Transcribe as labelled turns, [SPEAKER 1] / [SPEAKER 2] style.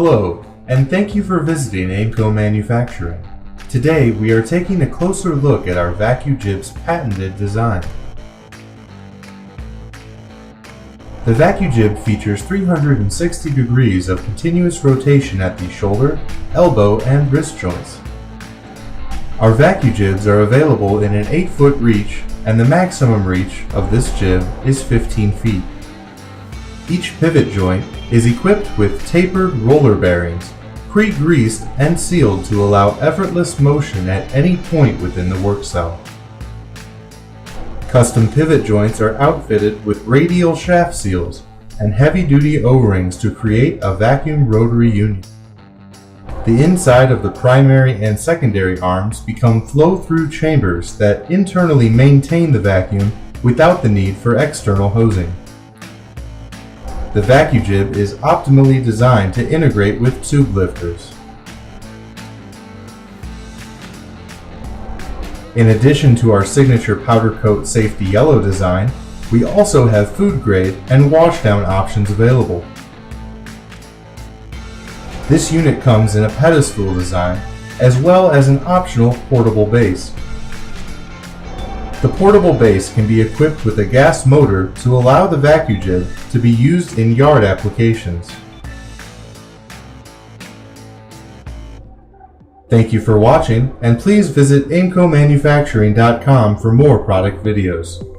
[SPEAKER 1] Hello, and thank you for visiting Aimco Manufacturing. Today we are taking a closer look at our VacuJib's patented design. The VacuJib features 360 degrees of continuous rotation at the shoulder, elbow, and wrist joints. Our VacuJibs are available in an 8-foot reach, and the maximum reach of this jib is 15 feet. Each pivot joint is equipped with tapered roller bearings, pre-greased and sealed to allow effortless motion at any point within the work cell. Custom pivot joints are outfitted with radial shaft seals and heavy-duty O-rings to create a vacuum rotary union. The inside of the primary and secondary arms become flow-through chambers that internally maintain the vacuum without the need for external hosing. The VacuJib is optimally designed to integrate with tube lifters. In addition to our signature powder coat safety yellow design, we also have food grade and washdown options available. This unit comes in a pedestal design as well as an optional portable base. The portable base can be equipped with a gas motor to allow the VacuJib to be used in yard applications. Thank you for watching, and please visit aimcomanufacturing.com for more product videos.